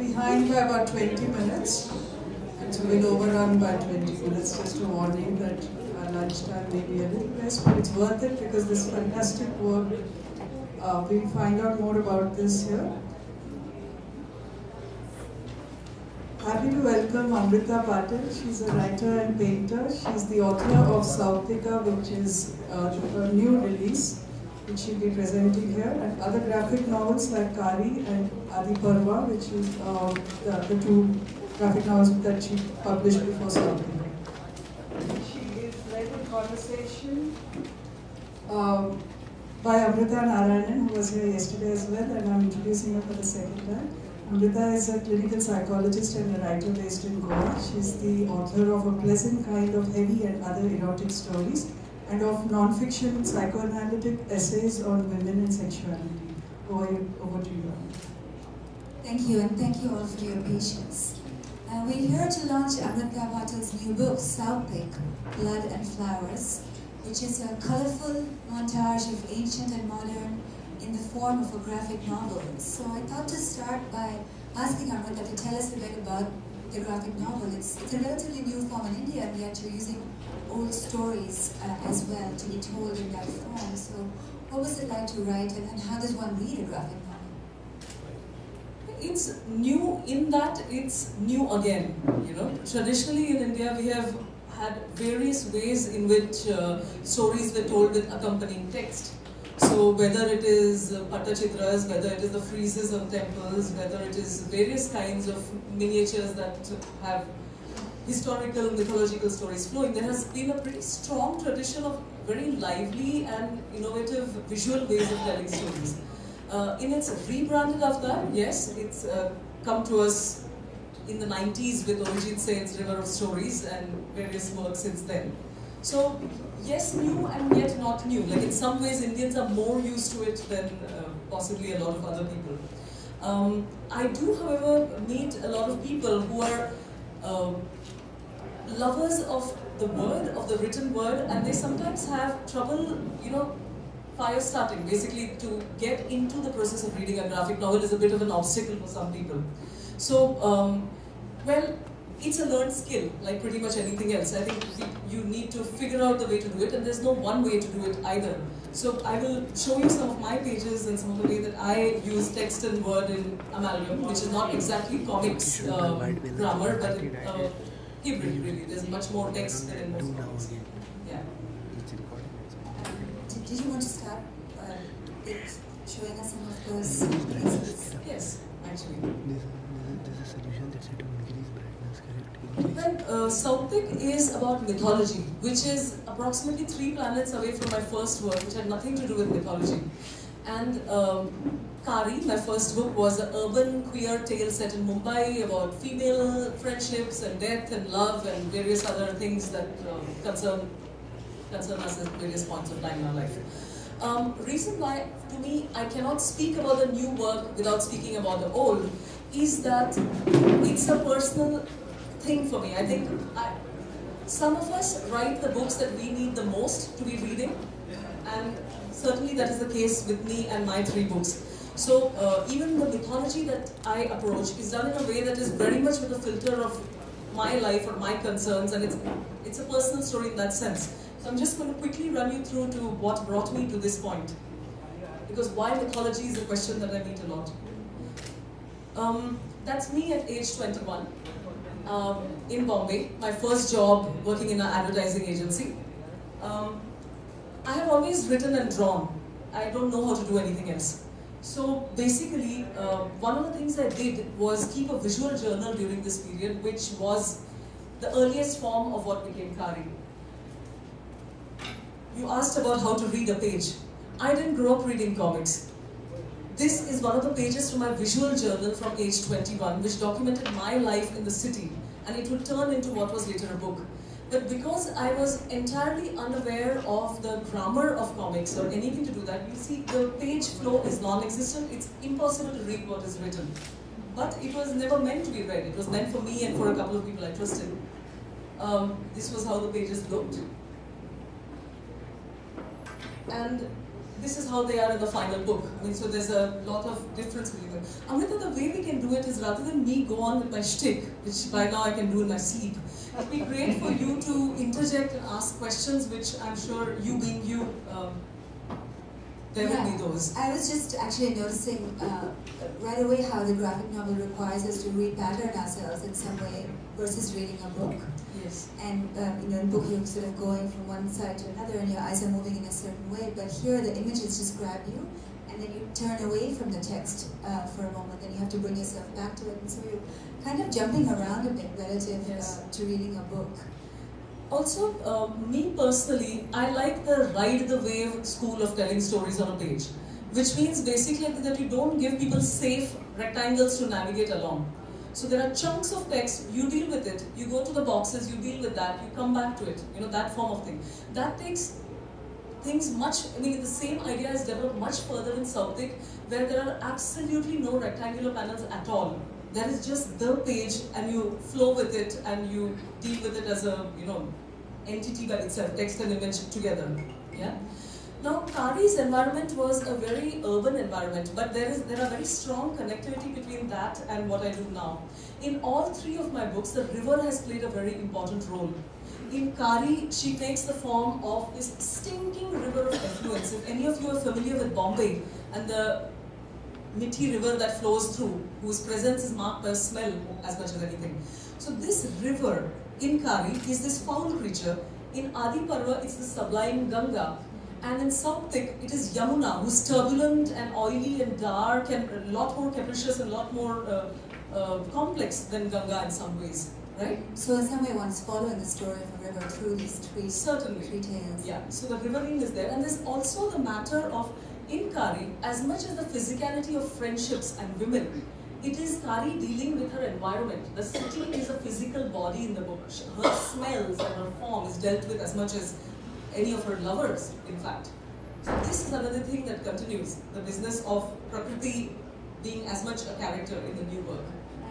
behind by about 20 minutes. And so we'll overrun by 20 minutes. Just a warning that our lunchtime may be a little less, but it's worth it because this fantastic work, we'll find out more about this here. Happy to welcome Amruta Patil. She's a writer and painter. She's the author of Sauptik, which is a new release, which she'll be presenting here, and other graphic novels like Kari and Adi Parva, which is the two graphic novels that she published before Sauptik. She is led in conversation by Amrita Narayanan, who was here yesterday as well, and I'm introducing her for the second time. Amrita is a clinical psychologist and a writer based in Goa. She's the author of A Pleasant Kind of Heavy and Other Erotic Stories, and of non-fiction psychoanalytic essays on women and sexuality. Over to you, Amrita. Thank you, and thank you all for your patience. We're here to launch Amruta Patil's new book, Sauptik, Blood and Flowers, which is a colorful montage of ancient and modern in the form of a graphic novel. So I thought to start by asking Amruta to tell us a bit about the graphic novel. It's a relatively new form in India, and yet you're using old stories as well to be told in that form. So what was it like to write, and how does one read a graphic novel? It's new in that it's new again. Traditionally in India we have had various ways in which stories were told with accompanying text. So whether it is pattachitras, whether it is the friezes of temples, whether it is various kinds of miniatures that have historical, mythological stories flowing, there has been a pretty strong tradition of very lively and innovative visual ways of telling stories. In its rebranded avatar, yes, it's come to us in the 90s with Arijit Singh's River of Stories and various works since then. So, yes, new and yet not new. Like in some ways, Indians are more used to it than possibly a lot of other people. I do, however, meet a lot of people who are lovers of the word, of the written word, and they sometimes have trouble, fire starting. Basically, to get into the process of reading a graphic novel is a bit of an obstacle for some people. So, well, it's a learned skill, like pretty much anything else. I think you need to figure out the way to do it, and there's no one way to do it either. So I will show you some of my pages and some of the way that I use text and word in amalgam, which is not exactly comics grammar, but hybrid really. There's much more text than in most comics. Yeah. Did you want to start with showing us some of those pieces? Yes, actually. There's a solution that's to increase brightness, correct? Well, Sauptik is about mythology, which is approximately 3 planets away from my first work, which had nothing to do with mythology. And Kari, my first book, was an urban queer tale set in Mumbai about female friendships and death and love and various other things that concern us at various points of time in our life. Reason why, to me, I cannot speak about the new work without speaking about the old is that it's a personal thing for me. I think some of us write the books that we need the most to be reading, and certainly that is the case with me and my 3 books. So even the mythology that I approach is done in a way that is very much with the filter of my life or my concerns, and it's a personal story in that sense. So I'm just going to quickly run you through to what brought me to this point. Because why mythology is a question that I meet a lot. That's me at age 21 in Bombay, my first job working in an advertising agency. I have always written and drawn. I don't know how to do anything else. So basically, one of the things I did was keep a visual journal during this period, which was the earliest form of what became Kari. You asked about how to read a page. I didn't grow up reading comics. This is one of the pages from my visual journal from age 21, which documented my life in the city, and it would turn into what was later a book. But because I was entirely unaware of the grammar of comics or anything to do that, you see the page flow is non-existent. It's impossible to read what is written. But it was never meant to be read. It was meant for me and for a couple of people I trusted. This was how the pages looked. And this is how they are in the final book. I mean, so there's a lot of difference between them. Amrita, the way we can do it is rather than me go on with my shtick, which by now I can do in my sleep, it'd be great for you to interject and ask questions, which I'm sure you being you, there will be those. I was just actually noticing right away how the graphic novel requires us to repattern ourselves in some way versus reading a book. Yes. And in a book you're sort of going from one side to another and your eyes are moving in a certain way, but here the images just grab you and then you turn away from the text for a moment, then you have to bring yourself back to it, and so you're kind of jumping around a bit relative to reading a book. Also, me personally, I like the ride the wave school of telling stories on a page, which means basically that you don't give people safe rectangles to navigate along. So there are chunks of text, you deal with it, you go to the boxes, you deal with that, you come back to it, that form of thing. That takes things the same idea is developed much further in Sauptik, where there are absolutely no rectangular panels at all. There is just the page and you flow with it and you deal with it as a, entity by itself, text and image together, yeah? Now, Kari's environment was a very urban environment, but there are very strong connectivity between that and what I do now. In all three of my books, the river has played a very important role. In Kari, she takes the form of this stinking river of effluence. If any of you are familiar with Bombay and the Mithi river that flows through, whose presence is marked by smell as much as anything. So this river in Kari is this foul creature. In Adi Parva, it's the sublime Ganga. And in Sauptik, it is Yamuna, who's turbulent and oily and dark and a lot more capricious and a lot more complex than Ganga in some ways, right? So in some way one's following the story of a river through these three tales. Yeah, so the riverine is there. And there's also the matter of, in Kari, as much as the physicality of friendships and women, it is Kari dealing with her environment. The city is a physical body in the book. Her smells and her form is dealt with as much as any of her lovers, in fact. So this is another thing that continues, the business of Prakriti being as much a character in the new work.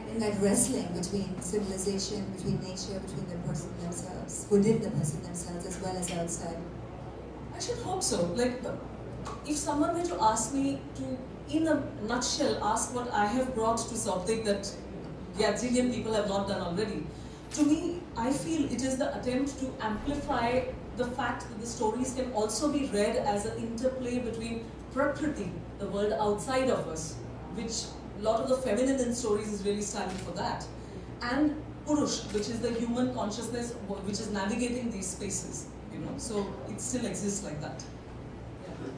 And that wrestling between civilization, between nature, between the person themselves, within the person themselves as well as outside. I should hope so. Like, if someone were to ask me to, in a nutshell, ask what I have brought to Sauptik that gazillion people have not done already, to me, I feel it is the attempt to amplify the fact that the stories can also be read as an interplay between Prakriti, the world outside of us, which a lot of the feminine in stories is really standing for that, and Purush, which is the human consciousness which is navigating these spaces, so it still exists like that.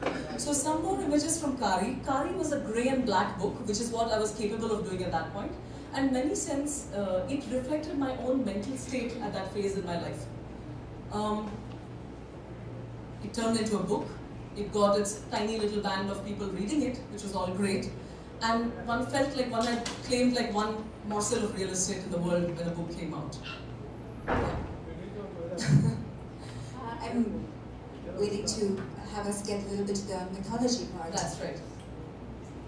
Yeah. So some more images from Kari. Kari was a grey and black book, which is what I was capable of doing at that point, and in many sense, it reflected my own mental state at that phase in my life. It turned into a book. It got its tiny little band of people reading it, which was all great. And one felt like one had claimed like one morsel of real estate in the world when a book came out. I'm waiting to have us get a little bit to the mythology part. That's right.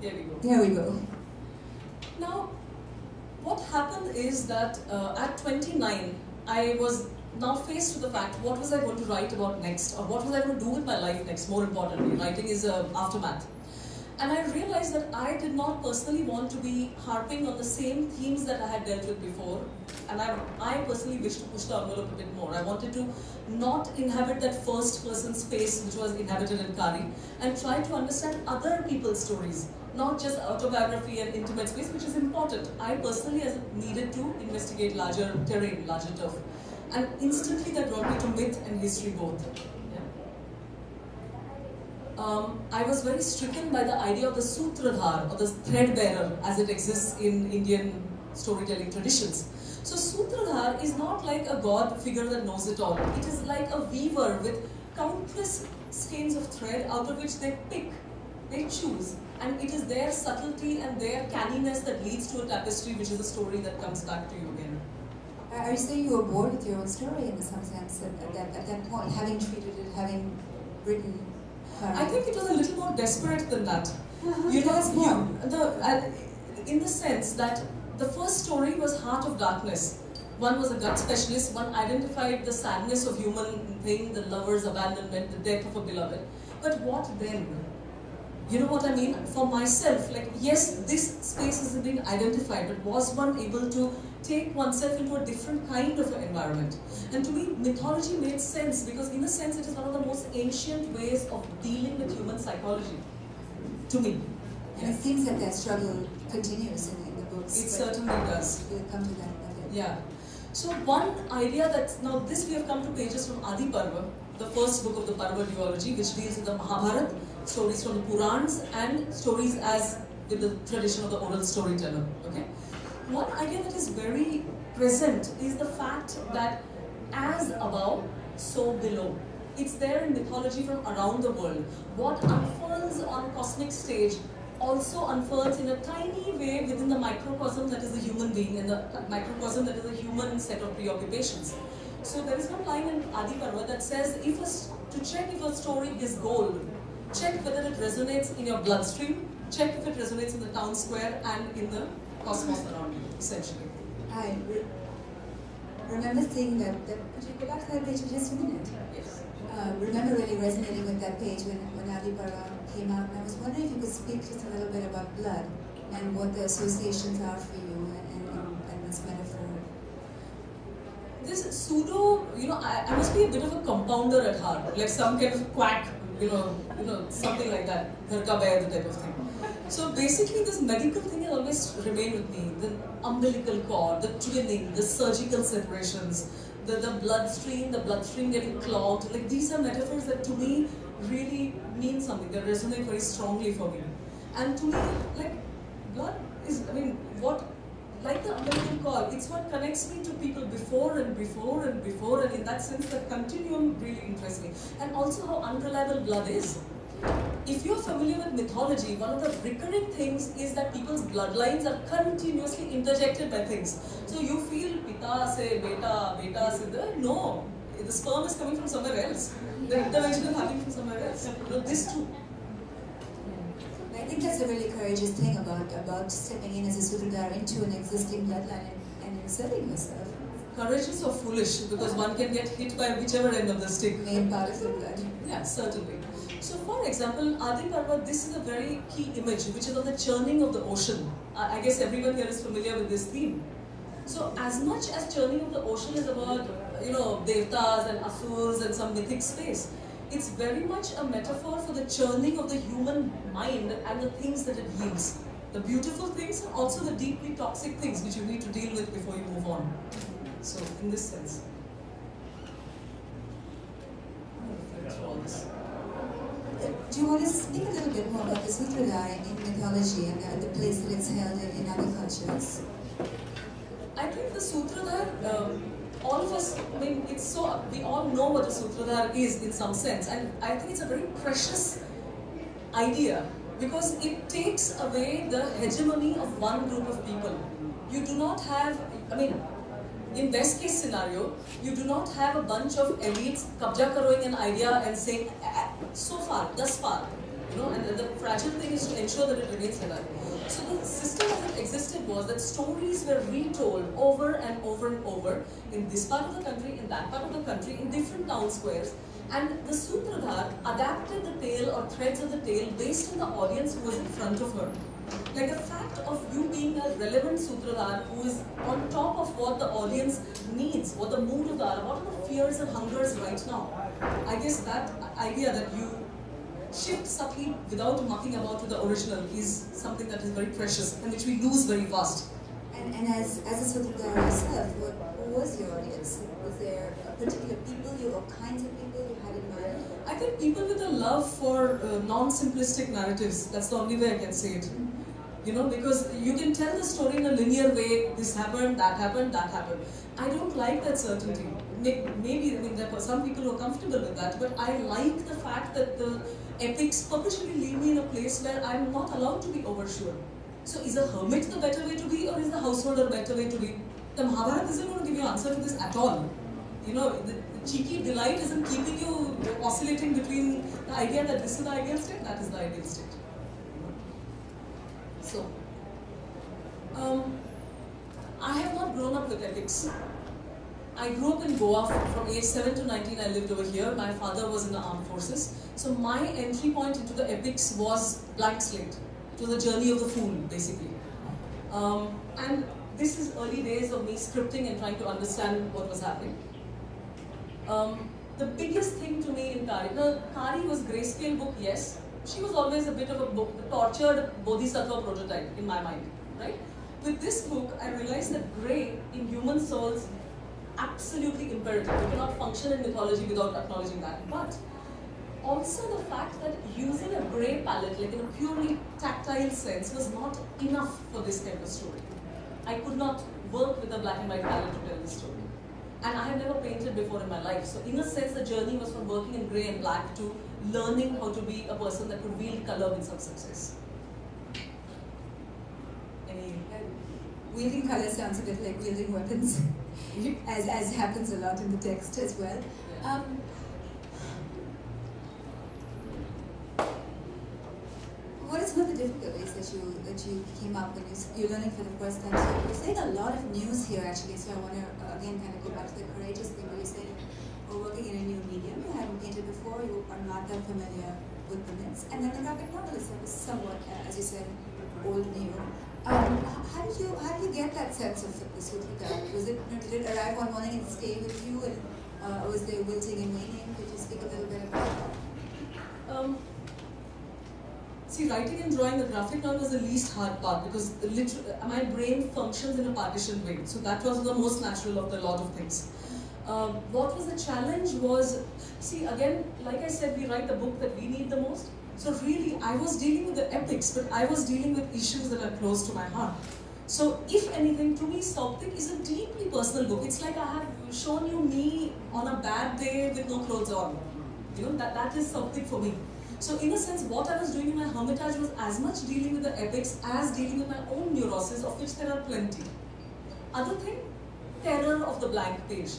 Here we go. There we go. Now, what happened is that at 29, I was now faced with the fact, what was I going to write about next, or what was I going to do with my life next, more importantly. Writing is aftermath. And I realized that I did not personally want to be harping on the same themes that I had dealt with before, and I personally wished to push the envelope a bit more. I wanted to not inhabit that first person space which was inhabited in Kari, and try to understand other people's stories, not just autobiography and intimate space, which is important. I personally needed to investigate larger terrain, larger turf. And instantly that brought me to myth and history both. I was very stricken by the idea of the sutradhar, or the thread bearer, as it exists in Indian storytelling traditions. So sutradhar is not like a god figure that knows it all. It is like a weaver with countless skeins of thread out of which they pick, they choose. And it is their subtlety and their canniness that leads to a tapestry, which is a story that comes back to you again. Are you saying you were bored with your own story in some sense at that point, having treated it, having written her? I think it was a little more desperate than that. In the sense that the first story was Heart of Darkness. One was a gut specialist, one identified the sadness of human thing, the lover's abandonment, the death of a beloved. But what then? You know what I mean? For myself, like, yes, this space isn't being identified, but was one able to take oneself into a different kind of an environment? And to me, mythology made sense because, in a sense, it is one of the most ancient ways of dealing with human psychology. To me. And it seems that struggle continues in the books. It certainly does. We'll come to that in a bit. Yeah. So one idea that, now this we have come to pages from Adi Parva, the first book of the Parva duology, which deals with the Mahabharata, stories from the Purans, and stories as with the tradition of the oral storyteller. Okay. One idea that is very present is the fact that as above, so below. It's there in mythology from around the world. What unfolds on cosmic stage also unfolds in a tiny way within the microcosm that is the human being and the microcosm that is the human set of preoccupations. So there is one line in Adi Parva that says, to check if a story is gold, check whether it resonates in your bloodstream, check if it resonates in the town square and in the cosmos around you, essentially. I remember seeing that, could you go back to that page for just a minute? Yes. Remember really resonating with that page when Adi Parva came out, and I was wondering if you could speak just a little bit about blood and what the associations are for you and this metaphor. This pseudo, I must be a bit of a compounder at heart, like some kind of quack, something like that, Ghar ka Vaid type of thing. So basically this medical thing has always remained with me, the umbilical cord, the twinning, the surgical separations, the bloodstream getting clogged, like these are metaphors that to me really mean something, they resonate very strongly for me. And to me, like, blood is, like the umbilical cord, it's what connects me to people before, and in that sense, that continuum really interests me. And also how unreliable blood is. If you're familiar with mythology, one of the recurring things is that people's bloodlines are continuously interjected by things. So you feel pita se, beta se, no, the sperm is coming from somewhere else. The intervention is happening from somewhere else. This too. I think that's a really courageous thing about stepping in as a Sutradhar into an existing bloodline and inserting yourself. Courageous or foolish, because one can get hit by whichever end of the stick. Main part of the blood. Yeah, certainly. So for example, Adi Parva, this is a very key image, which is of the churning of the ocean. I guess everyone here is familiar with this theme. So as much as churning of the ocean is about, devtas and asurs and some mythic space, it's very much a metaphor for the churning of the human mind and the things that it yields. The beautiful things and also the deeply toxic things which you need to deal with before you move on. So, in this sense. Do you want to speak a little bit more about the Sutradhar in mythology and the place that it's held in other cultures? I think the Sutradhar, all of us, we all know what a Sutradhar is in some sense, and I think it's a very precious idea because it takes away the hegemony of one group of people. You do not have, in best case scenario, you do not have a bunch of elites kabja karoing an idea and saying, so far, thus far, and the fragile thing is to ensure that it remains alive. So the system as it existed was that stories were retold over and over and over in this part of the country, in that part of the country, in different town squares, and the Sutradhar adapted the tale or threads of the tale based on the audience who was in front of her. Like the fact of you being a relevant Sutradhar who is on top of what the audience needs, what the mood of the hour, what are the fears and hungers right now. I guess that idea that you shift subtly without mucking about with the original is something that is very precious and which we lose very fast. And as a Sutradhar yourself, who was your audience? Was there a particular people or kinds of people you had in mind? I think people with a love for non-simplistic narratives, that's the only way I can say it. Because you can tell the story in a linear way, this happened, that happened, that happened. I don't like that certainty. Maybe, there are some people who are comfortable with that, but I like the fact that the epics purposely leave me in a place where I'm not allowed to be oversure. So is a hermit the better way to be, or is the householder the better way to be? The Mahabharata isn't going to give you an answer to this at all. The cheeky delight isn't keeping you oscillating between the idea that this is the ideal state, that is the ideal state. So, I have not grown up with epics. I grew up in Goa. From age 7 to 19 I lived over here. My father was in the armed forces. So my entry point into the epics was blank slate. It was the journey of the fool, basically. And this is early days of me scripting and trying to understand what was happening. The biggest thing to me in Kari, Kari was grayscale book, yes. She was always a bit of a tortured bodhisattva prototype in my mind, right? With this book, I realized that grey in human souls absolutely imperative. You cannot function in mythology without acknowledging that. But also the fact that using a grey palette, like in a purely tactile sense, was not enough for this kind of story. I could not work with a black and white palette to tell this story. And I had never painted before in my life. So in a sense, the journey was from working in grey and black to learning how to be a person that could wield colour with some success. Wielding colour sounds a bit like wielding weapons, as happens a lot in the text as well. Yeah. What are some of the difficulties that you came up when you're learning for the first time? So you're saying a lot of news here actually, so I want to again kind of go back to the courageous thing where you say we're working in a new medium, you haven't painted before, you are not that familiar with the myths, and then the graphic novel is somewhat, as you said, old new. How did you get that sense of this with you? Did it arrive one morning and stay with you, and or was there wilting and waning? Could you speak a little bit about that? See, writing and drawing the graphic novel was the least hard part because my brain functions in a partitioned way. So that was the most natural of the lot of things. What was the challenge was, see, again, like I said, we write the book that we need the most. So really, I was dealing with the epics, but I was dealing with issues that are close to my heart. So if anything, to me, Sauptik is a deeply personal book. It's like I have shown you me on a bad day with no clothes on. You know, that is Sauptik for me. So in a sense, what I was doing in my hermitage was as much dealing with the epics as dealing with my own neuroses, of which there are plenty. Other thing, terror of the blank page.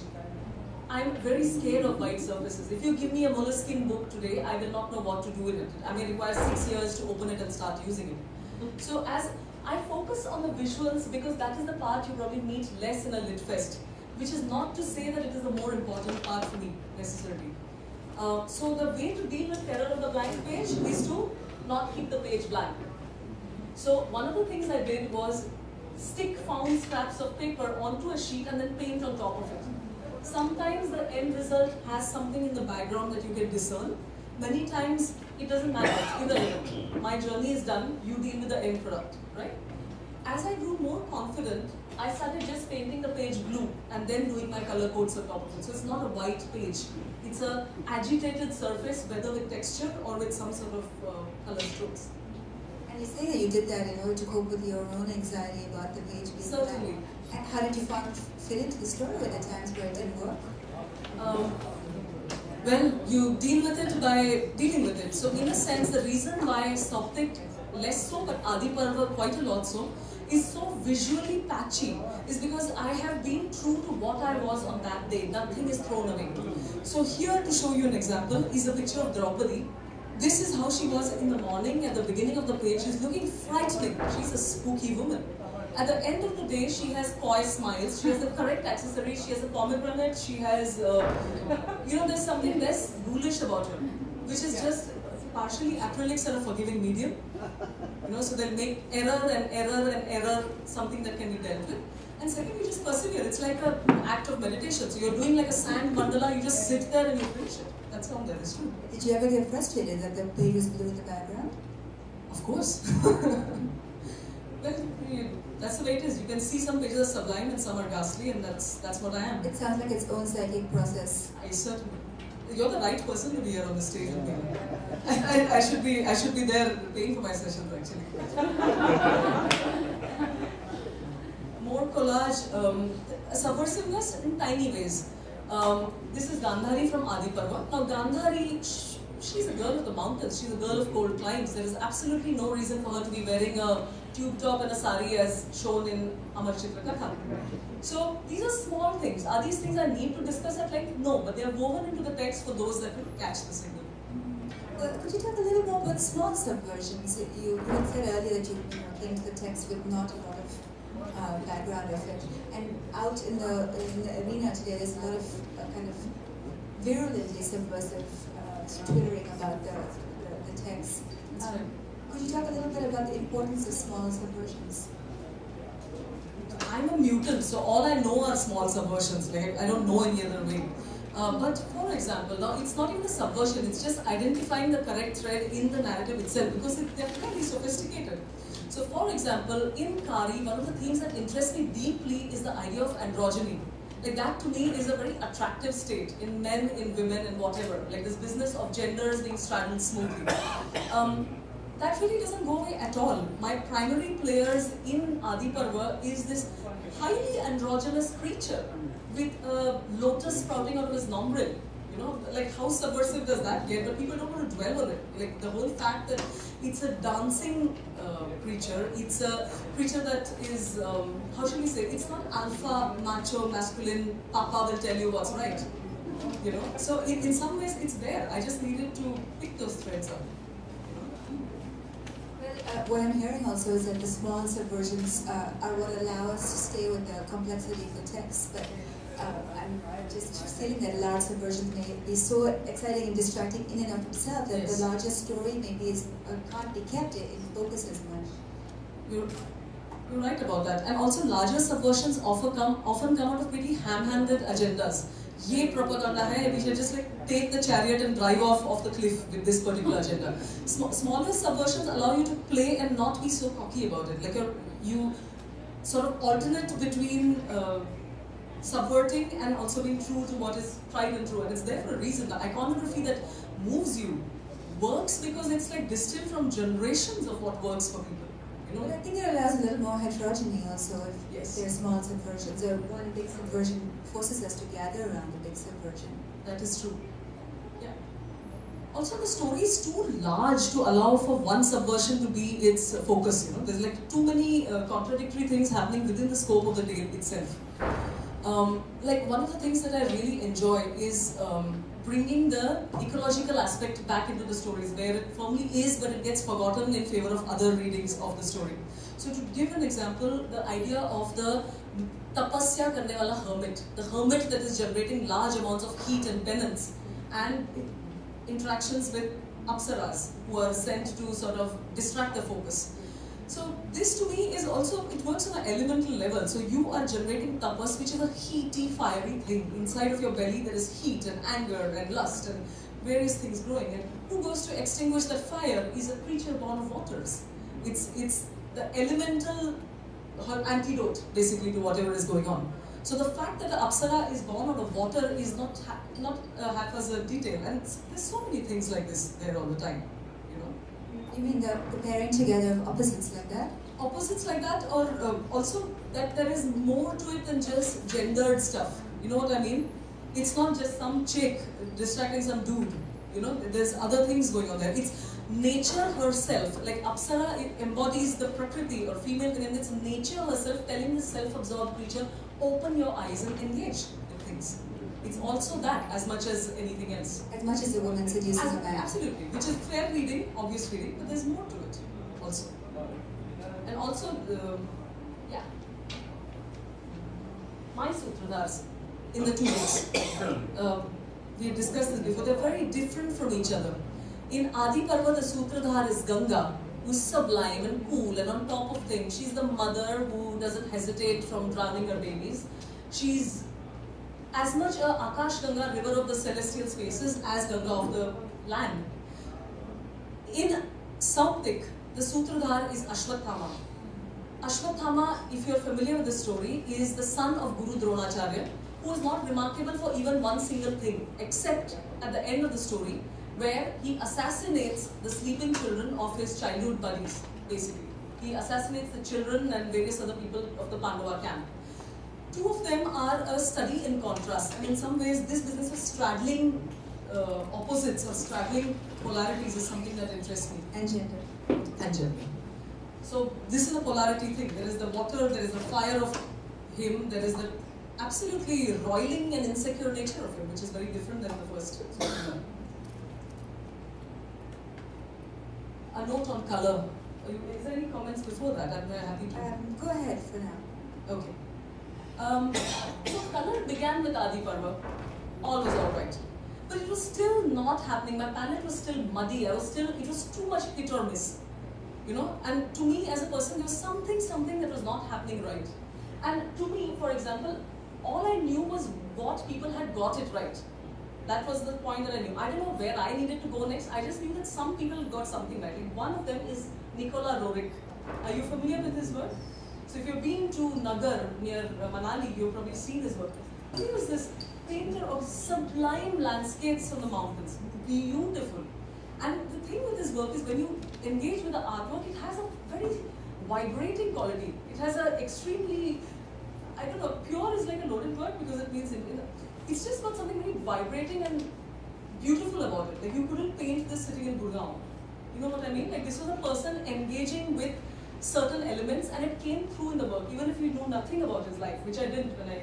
I'm very scared of white surfaces. If you give me a moleskin book today, I will not know what to do with it. I may require 6 years to open it and start using it. So as I focus on the visuals because that is the part you probably meet less in a lit fest, which is not to say that it is the more important part for me, necessarily. So the way to deal with terror of the blank page is to not keep the page blank. So one of the things I did was stick found scraps of paper onto a sheet and then paint on top of it. Sometimes the end result has something in the background that you can discern. Many times it doesn't matter, either my journey is done, you deal with the end product, right? As I grew more confident, I started just painting the page blue and then doing my color codes on top of it. So it's not a white page. It's an agitated surface, whether with texture or with some sort of color strokes. And you say that you did that in order to cope with your own anxiety about the page being Certainly. blank. And how did you fit into the story at the times where it didn't work? Well, you deal with it by dealing with it. So in a sense, the reason why Sauptik, less so, but Adi Parva quite a lot so, is so visually patchy is because I have been true to what I was on that day. Nothing is thrown away. So here, to show you an example, is a picture of Draupadi. This is how she was in the morning at the beginning of the page. She's looking frightening. She's a spooky woman. At the end of the day, she has coy smiles. She has the correct accessories. She has a pomegranate. She has, there's something less ghoulish about her, which is just partially acrylics are a forgiving medium. So they'll make error and error and error something that can be dealt with. And second, you just persevere. It's like an act of meditation. So you're doing like a sand mandala, you just sit there and you finish it. That's all there is to it. Did you ever get frustrated that the page was blue in the background? Of course. Well, that's the way it is. You can see some pages are sublime and some are ghastly, and that's what I am. It sounds like its own psychic process. I certainly. You're the right person to be here on the stage with me. I should be there paying for my sessions actually. More collage, subversiveness in tiny ways. This is Gandhari from Adi Parva. Now Gandhari, she's a girl of the mountains. She's a girl of cold climes. There is absolutely no reason for her to be wearing a tube top and a sari as shown in Amar Chitra Katha. So these are small things. Are these things I need to discuss at length? No, but they are woven into the text for those that will catch the signal. Could you talk a little more about small subversions? You had said earlier that you came to the text with not a lot of background of it. And out in the arena today, there's a lot of kind of virulently subversive twittering about the text. Could you talk a little bit about the importance of small subversions? I'm a mutant, so all I know are small subversions. Like I don't know any other way. But for example, now it's not even a subversion, it's just identifying the correct thread in the narrative itself because they're fairly sophisticated. So for example, in Kari, one of the themes that interests me deeply is the idea of androgyny. Like that to me is a very attractive state in men, in women, and whatever. Like this business of genders being straddled smoothly. That really doesn't go away at all. My primary players in Adi Parva is this highly androgynous creature with a lotus sprouting out of his nombril. You know, like how subversive does that get? But people don't want to dwell on it. Like the whole fact that it's a dancing creature, it's a creature that is, how should we say, it's not alpha, macho, masculine, papa will tell you what's right. You know, so in some ways it's there. I just needed to pick those threads up. What I'm hearing also is that the small subversions are what allow us to stay with the complexity of the text, but I'm just stating that a large subversion may be so exciting and distracting in and of itself that the larger story maybe can't be kept in focus as much. You're right about that. And also larger subversions often come out of pretty ham-handed agendas. Ye propaganda hai, we should just like take the chariot and drive off the cliff with this particular agenda. Smaller subversions allow you to play and not be so cocky about it. Like you sort of alternate between subverting and also being true to what is tried and true. And it's there for a reason. The iconography that moves you works because it's like distilled from generations of what works for people. You know? But I think it allows a little more heterogeneity also if there are small subversions, or one big subversion forces us to gather around the big subversion. That is true. Yeah. Also, the story is too large to allow for one subversion to be its focus. You know, there's like too many contradictory things happening within the scope of the tale itself. Like one of the things that I really enjoy is bringing the ecological aspect back into the stories, where it firmly is, but it gets forgotten in favor of other readings of the story. So to give an example, the idea of the tapasya karne wala hermit, the hermit that is generating large amounts of heat and penance, and interactions with apsaras who are sent to sort of distract the focus. So this to me is also, it works on an elemental level. So you are generating tapas, which is a heaty, fiery thing. Inside of your belly there is heat and anger and lust and various things growing. And who goes to extinguish that fire is a creature born of waters. It's the elemental antidote basically to whatever is going on. So the fact that the apsara is born out of water is not a haphazard detail. And there's so many things like this there all the time. You mean the pairing together of opposites like that? Opposites like that, or also that there is more to it than just gendered stuff. You know what I mean? It's not just some chick distracting some dude. You know, there's other things going on there. It's nature herself. Like Apsara, it embodies the Prakriti or female thing, and it's nature herself telling this self-absorbed creature, open your eyes and engage with things. It's also that as much as anything else. As much as a woman seducing a man. Absolutely, which is fair reading, obvious reading, but there's more to it also. And also, yeah, my sutradhars in the two books, we have discussed this before, they're very different from each other. In Adi Parva, the sutradhar is Ganga, who's sublime and cool and on top of things. She's the mother who doesn't hesitate from drowning her babies. She's as much a Akash Ganga, river of the celestial spaces, as Ganga of the land. In Sauptik, the Sutradhar is Ashwathama. Ashwathama, if you're familiar with the story, is the son of Guru Dronacharya, who is not remarkable for even one single thing, except at the end of the story, where he assassinates the sleeping children of his childhood buddies, basically. He assassinates the children and various other people of the Pandava camp. Two of them are a study in contrast, and in some ways this business of straddling opposites or straddling polarities is something that interests me. And gender. And gender. So this is a polarity thing. There is the water, there is the fire of him, there is the absolutely roiling and insecure nature of him, which is very different than the first. A note on color. Is there any comments before that? I'm very happy to. Go ahead for now. Okay. So color began with Adi Parva. All was alright. But it was still not happening. My palette was still muddy. It was too much hit or miss. You know, and to me as a person, there was something that was not happening right. And to me, for example, all I knew was what people had got it right. That was the point that I knew. I didn't know where I needed to go next. I just knew that some people got something right. Like one of them is Nicola Roerich. Are you familiar with his work? So if you've been to Nagar near Manali, you've probably seen his work. He was this painter of sublime landscapes from the mountains. Beautiful. And the thing with his work is when you engage with the artwork, it has a very vibrating quality. It has an extremely, I don't know, pure is like a loaded word because it means, it's just got something very vibrating and beautiful about it. Like you couldn't paint this sitting in Gurgaon. You know what I mean? Like this was a person engaging with certain elements and it came through in the work, even if you know nothing about his life, which I didn't when I...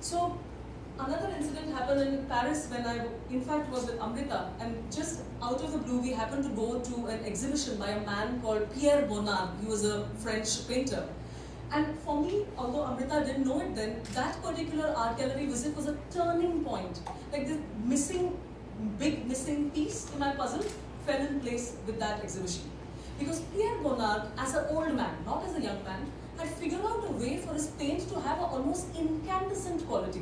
So, another incident happened in Paris when I, in fact, was with Amrita, and just out of the blue, we happened to go to an exhibition by a man called Pierre Bonnard. He was a French painter. And for me, although Amrita didn't know it then, that particular art gallery visit was a turning point. Like this big missing piece in my puzzle fell in place with that exhibition. Because Pierre Bonnard, as an old man, not as a young man, had figured out a way for his paint to have an almost incandescent quality.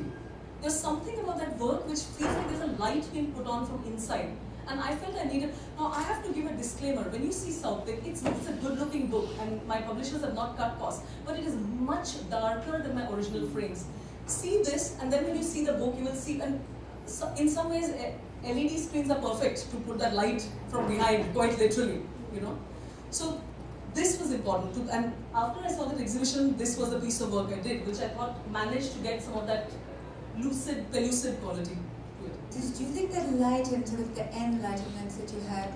There's something about that work which feels like there's a light being put on from inside. And I felt I needed... Now, I have to give a disclaimer. When you see Sauptik, it's a good-looking book, and my publishers have not cut costs, but it is much darker than my original frames. See this, and then when you see the book, you will see... And so, in some ways, LED screens are perfect to put that light from behind, quite literally, you know. So, this was important too, and after I saw that exhibition, this was the piece of work I did, which I thought managed to get some of that pellucid quality to it. Do you think that light and sort of the enlightenment that you had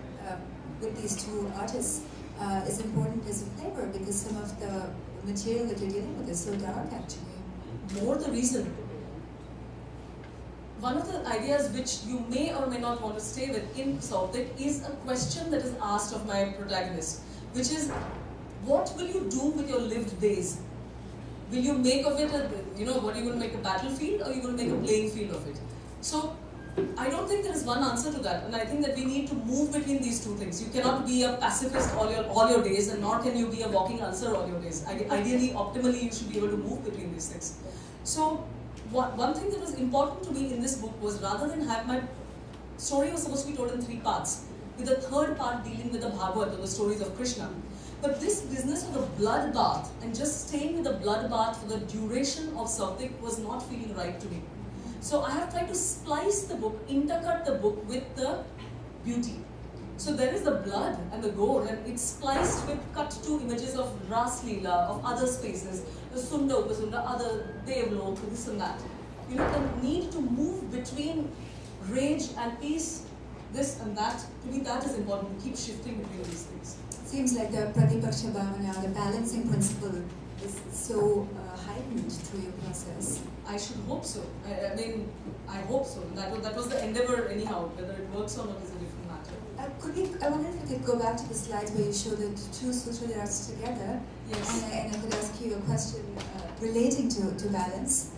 with these two artists is important as a flavor, because some of the material that you're dealing with is so dark actually? More the reason. One of the ideas which you may or may not want to stay with in Sauptik is a question that is asked of my protagonist, which is, what will you do with your lived days? Will you make of it a, what are you going to make a battlefield, or are you going to make a playing field of it? So, I don't think there is one answer to that, and I think that we need to move between these two things. You cannot be a pacifist all your days, and nor can you be a walking ulcer all your days. Ideally, optimally, you should be able to move between these things. So, one thing that was important to me in this book was, rather than have my story was supposed to be told in 3 parts, with the third part dealing with the Bhagavad, or the stories of Krishna. But this business of the blood bath and just staying with the blood bath for the duration of Sauptik was not feeling right to me. So I have tried to splice the book, intercut the book with the beauty. So there is the blood and the gore, and it's spliced with cut to images of Ras Leela, of other spaces, the Sunda Upasunda, other Devlok, this and that. The need to move between rage and peace, this and that, to me that is important, to keep shifting between these things. Seems like the Pratipaksha Bhavana, the balancing principle, is so heightened through your process. I should hope so. I hope so. That was the endeavor anyhow. Whether it works or not is a different matter. I wonder if we could go back to the slides where you show the two Sutradhars together. Yes. And I could ask you a question relating to balance.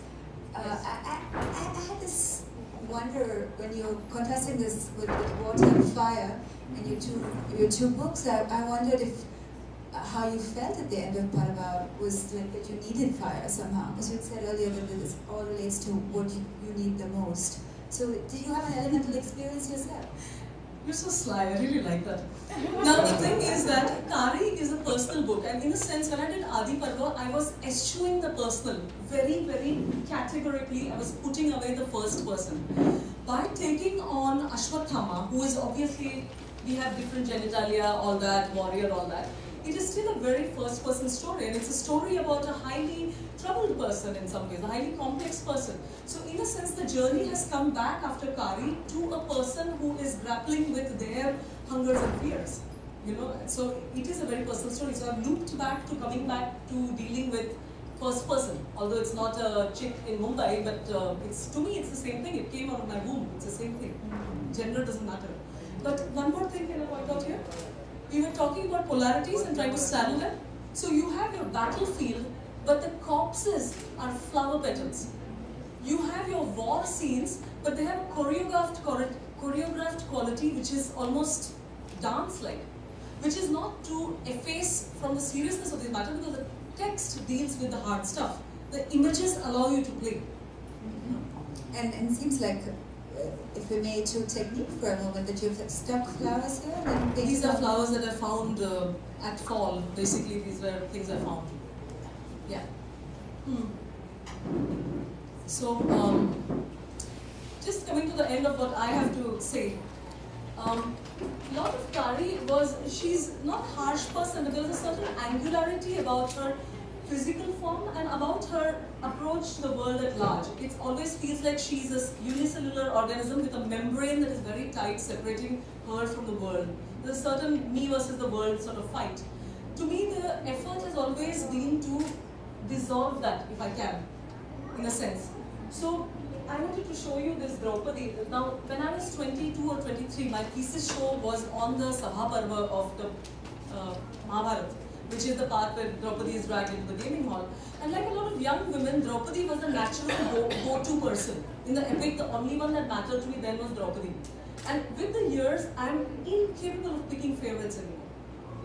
Yes. I had this wonder, when you're contrasting this with water and fire and your two books, I wondered if how you felt at the end of Parva was like that you needed fire somehow, because you said earlier that this all relates to what you need the most. So did you have an elemental experience yourself? You're so sly, I really like that. Now the thing is that Kari is a personal book, and in a sense when I did Adi Parva, I was eschewing the personal. Very, very categorically, I was putting away the first person. By taking on Ashwatthama, who is obviously, we have different genitalia, all that, warrior, all that, it is still a very first person story, and it's a story about a highly troubled person in some ways, a highly complex person. So in a sense, the journey has come back after Kari to a person who is grappling with their hungers and fears. So it is a very personal story. So I've looped back to coming back to dealing with first person, although it's not a chick in Mumbai, but to me it's the same thing. It came out of my womb, it's the same thing. Gender doesn't matter. But one more thing can I point out here? We were talking about polarities and trying to saddle them. So you have your battlefield, but the corpses are flower petals. You have your war scenes, but they have choreographed quality which is almost dance-like, which is not to efface from the seriousness of the matter, because the text deals with the hard stuff. The images allow you to play. And it seems like, if we may to technique for a moment, that you've stuck flowers here. And These are flowers that I found at fall. Basically, these were things I found. Yeah. So, just coming to the end of what I have to say. Lot of Kari she's not harsh person, but there was a certain angularity about her physical form and about her approach to the world at large. It always feels like she's a unicellular organism with a membrane that is very tight, separating her from the world. There's a certain me versus the world sort of fight. To me, the effort has always been to dissolve that, if I can, in a sense. So, I wanted to show you this Draupadi. Now, when I was 22 or 23, my thesis show was on the Sabha Parva of the Mahabharata, which is the part where Draupadi is dragged into the gaming hall. And like a lot of young women, Draupadi was the natural go-to person. In the epic, the only one that mattered to me then was Draupadi. And with the years, I'm incapable of picking favorites anymore.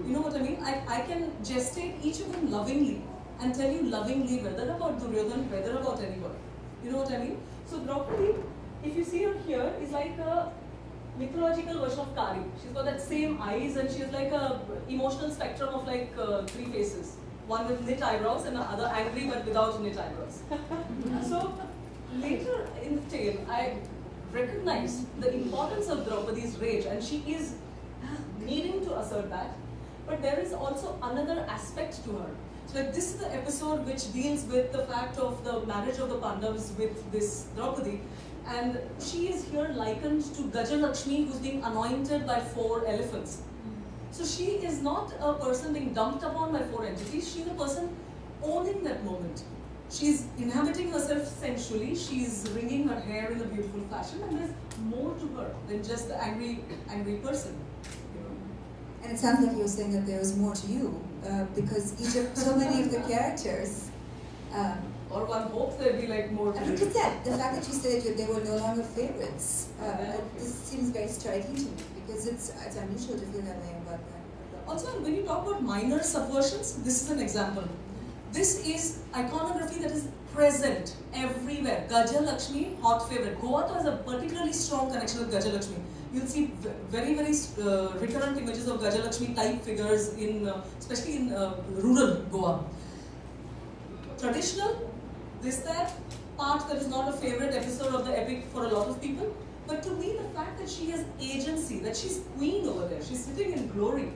You know what I mean? I can gestate each of them lovingly and tell you lovingly whether about Duryodhan, whether about anybody. You know what I mean? So Draupadi, if you see her here, is like a mythological version of Kari. She's got that same eyes and she's like a emotional spectrum of like three faces. One with knit eyebrows and the other angry but without knit eyebrows. So later in the tale, I recognized the importance of Draupadi's rage, and she is needing to assert that. But there is also another aspect to her. So like this is the episode which deals with the fact of the marriage of the Pandavas with this Draupadi. And she is here likened to Gajalakshmi, who's being anointed by 4 elephants. So she is not a person being dumped upon by 4 entities, she's a person owning that moment. She's inhabiting herself sensually, she's wringing her hair in a beautiful fashion, and there's more to her than just the angry person. And it sounds like you were saying that there was more to you, because so many of the characters. Or one hopes there'd be like more to I you. look at that, the fact that you said that they were no longer favorites. This seems very striking to me, because it's unusual to feel that way about that. Also, when you talk about minor subversions, this is an example. This is iconography that is present everywhere. Gajalakshmi, hot favorite. Goa has a particularly strong connection with Gajalakshmi. You'll see very, very recurrent images of Gajalakshmi type figures especially in rural Goa. Traditional, that part that is not a favorite episode of the epic for a lot of people. But to me, the fact that she has agency, that she's queen over there, she's sitting in glory,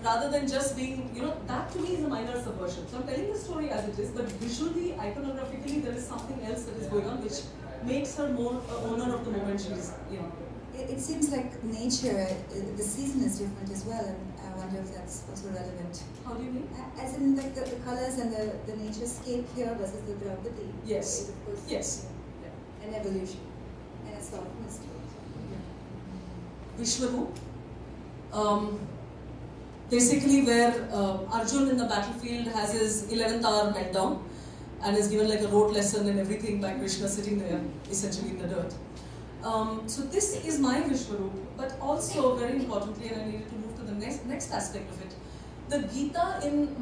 rather than just being, that to me is a minor subversion. So I'm telling the story as it is, but visually, iconographically, there is something else that is going on which makes her more owner of the moment she's in. It seems like nature, the season is different as well, and I wonder if that's also relevant. How do you mean? As in like the colors and the nature scape here versus the Draupadi. Yes. Of course, Yes. An evolution and a softness to it. Vishwaroop. Basically where Arjun in the battlefield has his 11th hour meltdown and is given like a rote lesson and everything by Krishna sitting there, essentially in the dirt. So this is my Vishwaroop, but also very importantly, and I needed to move to the next aspect of it. The Gita in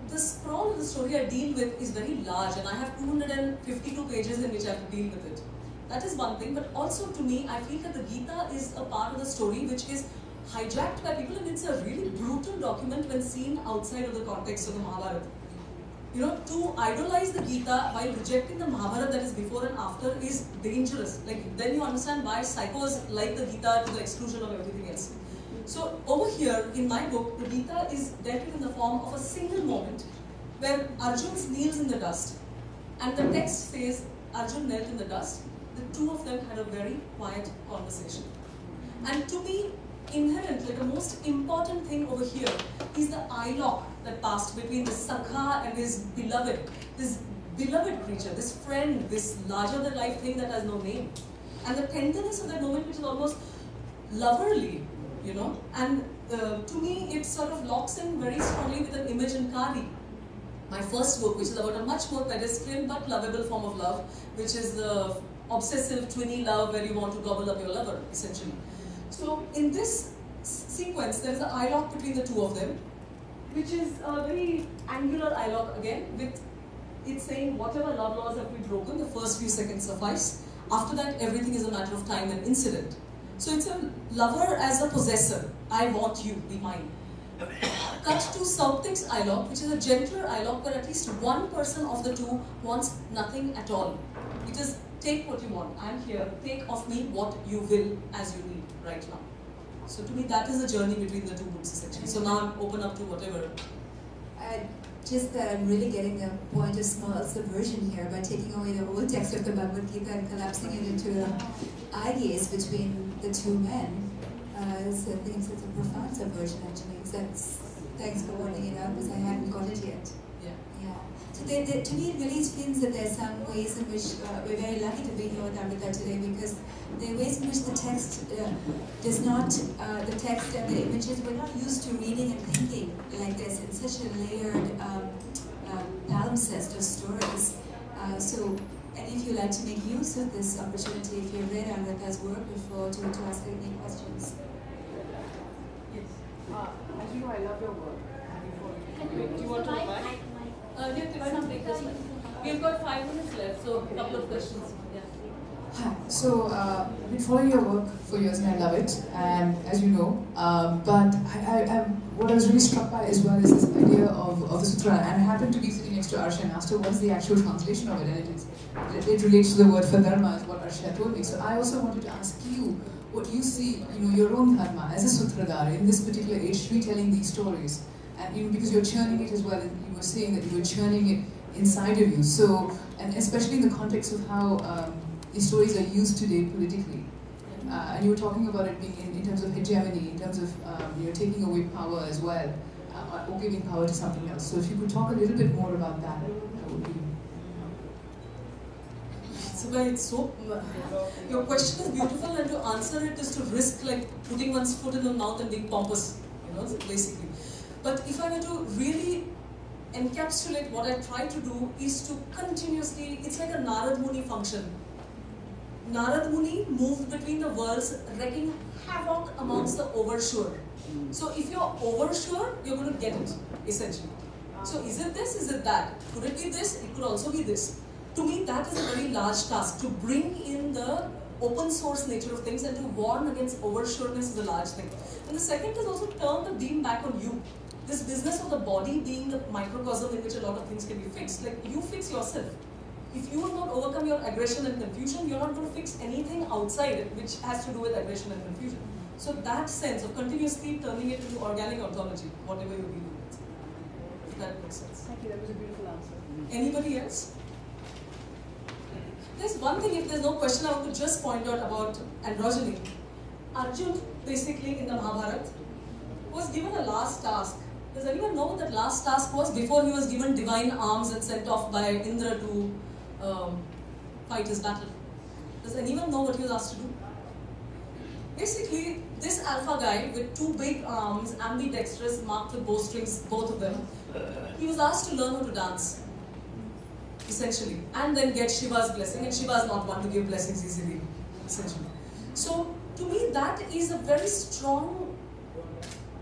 the sprawl of the story I deal with is very large, and I have 252 pages in which I have to deal with it. That is one thing, but also to me, I feel that the Gita is a part of the story which is hijacked by people, and it's a really brutal document when seen outside of the context of the Mahabharata. To idolize the Gita while rejecting the Mahabharata that is before and after is dangerous. Then you understand why psychos like the Gita to the exclusion of everything else. So over here in my book, the Gita is dealt with in the form of a single moment where Arjun kneels in the dust, and the text says Arjun knelt in the dust. The two of them had a very quiet conversation. And to me, inherent, the most important thing over here is the eye-lock that passed between the Sakha and his beloved, this beloved creature, this friend, this larger-than-life thing that has no name. And the tenderness of that moment, which is almost loverly, and To me, it sort of locks in very strongly with an image in Kari, my first book, which is about a much more pedestrian but lovable form of love, which is the obsessive twinny love where you want to gobble up your lover, essentially. So in this sequence, there is an dialogue between the two of them, which is a very angular dialogue again, with it saying whatever love laws have been broken, the first few seconds suffice. After that, everything is a matter of time and incident. So it's a lover as a possessor. I want you, be mine. Cut to Sauptik's dialogue, which is a gentler dialogue where at least one person of the two wants nothing at all. It is, take what you want, I'm here, take of me what you will as you need right now. So to me, that is the journey between the two books essentially. So now I'm open up to whatever. I'm really getting the point of small subversion here by taking away the whole text of the Bhagavad Gita and collapsing it into an eye gaze between the two men. So I think it's a profound subversion actually. So thanks for pointing it out because I hadn't got it yet. Yeah. So to me it really feels that there's some ways in which we're very lucky to be here with Amrita today because there are ways in which the text does not, the text and the images, we're not used to reading and thinking like this in such a layered palimpsest of stories. And if you'd like to make use of this opportunity, if you've read Amrita's work before, to ask any questions. Yes. As you know, I love your work. Do you want to reply? Why not take this one? We've got 5 minutes left, so a couple of questions. Yeah. Hi. So I've been following your work for years and I love it, and as you know, but what I was really struck by as well is this idea of the sutra, and I happened to be sitting next to Arsha and asked her what's the actual translation of it, and it relates to the word for dharma, is what Arsha told me. So I also wanted to ask you what you see, your own dharma as a sutradhara in this particular age, retelling these stories, and because you're churning it as well, and you were saying that you were churning it inside of you. So, and especially in the context of how these stories are used today politically. And you were talking about it being in terms of hegemony, in terms of taking away power as well, or giving power to something else. So if you could talk a little bit more about that, that would be... So, your question is beautiful, and to answer it is to risk like putting one's foot in the mouth and being pompous, basically. But if I were to really encapsulate what I try to do is to continuously, it's like a Narad Muni function. Narad Muni moved between the worlds, wreaking havoc amongst the oversure. So if you're oversure, you're going to get it, essentially. So is it this, is it that? Could it be this? It could also be this. To me, that is a very large task. To bring in the open source nature of things and to warn against oversureness is a large thing. And the second is also turn the beam back on you. This business of the body being the microcosm in which a lot of things can be fixed. Like, you fix yourself. If you will not overcome your aggression and confusion, you're not going to fix anything outside it which has to do with aggression and confusion. So that sense of continuously turning it into organic ontology, whatever you're dealing with. If that makes sense. Thank you, that was a beautiful answer. Anybody else? There's one thing, if there's no question, I want to just point out about androgyny. Arjun, basically in the Mahabharata, was given a last task. Does anyone know what that last task was before he was given divine arms and sent off by Indra to fight his battle? Does anyone know what he was asked to do? Basically, this alpha guy with 2 big arms, ambidextrous, marked with bowstrings, both of them, he was asked to learn how to dance, essentially, and then get Shiva's blessing, and Shiva is not one to give blessings easily, essentially. So, to me, that is a very strong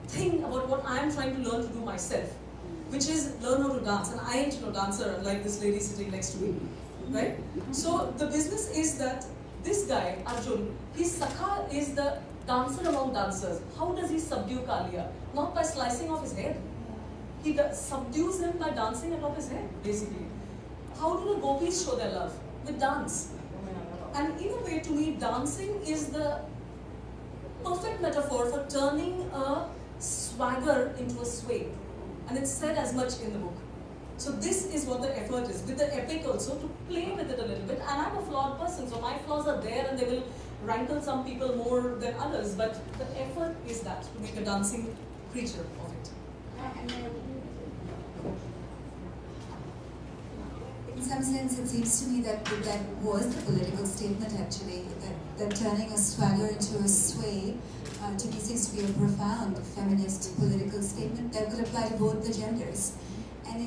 thing about what I am trying to learn to do myself, which is learn how to dance. And I ain't no dancer, unlike this lady sitting next to me, right? So the business is that this guy, Arjun, his Sakha is the dancer among dancers. How does he subdue Kaliya? Not by slicing off his head. He subdues him by dancing atop his head, basically. How do the gopis show their love? With dance. And in a way, to me, dancing is the perfect metaphor for turning a swagger into a sway. And it's said as much in the book. So this is what the effort is, with the epic also, to play with it a little bit. And I'm a flawed person, so my flaws are there and they will rankle some people more than others. But the effort is that, to make a dancing creature of it. some sense, it seems to me that that was the political statement actually, that turning a swagger into a sway to me seems to be a profound feminist political statement that could apply to both the genders. And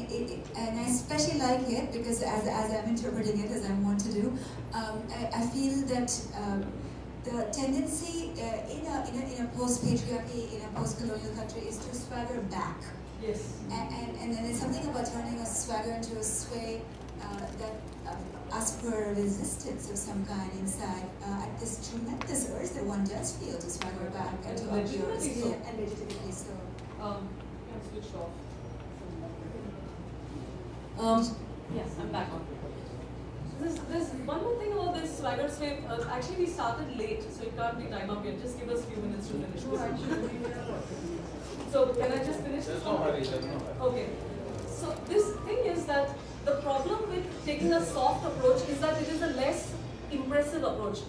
I especially like it because as I'm interpreting it, as I want to do, I feel that the tendency in a post-patriarchy, in a post-colonial country is to swagger back. Yes. And then there's something about turning a swagger into a sway that asks for a resistance of some kind inside at this tremendous urge that one does feel to swagger back and to appear and legitimately so. Can switch off. Yes, I'm back on. There's one more thing about this swagger sway. Actually, we started late, so it can't be time up yet. Just give us a few minutes to finish this. So, can I just finish this? No hurry, okay. So, this thing is that the problem with taking a soft approach is that it is a less impressive approach.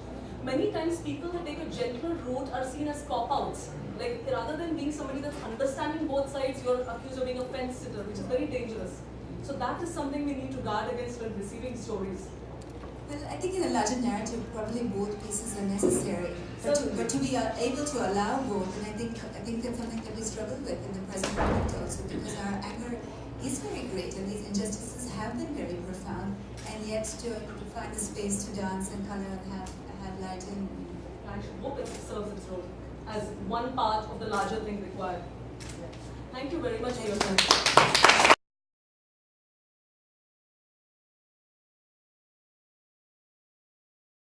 Many times, people who take a gentler route are seen as cop-outs. Like, rather than being somebody that's understanding both sides, you're accused of being a fence-sitter, which is very dangerous. So that is something we need to guard against when receiving stories. Well, I think in a larger narrative, probably both pieces are necessary. But to be able to allow both, and I think that's something that we struggle with in the present moment also, because our anger is very great, and these injustices have been very profound, and yet to find the space to dance and color and have light and. I should hope it serves its role as one part of the larger thing required. Thank you very much for your time.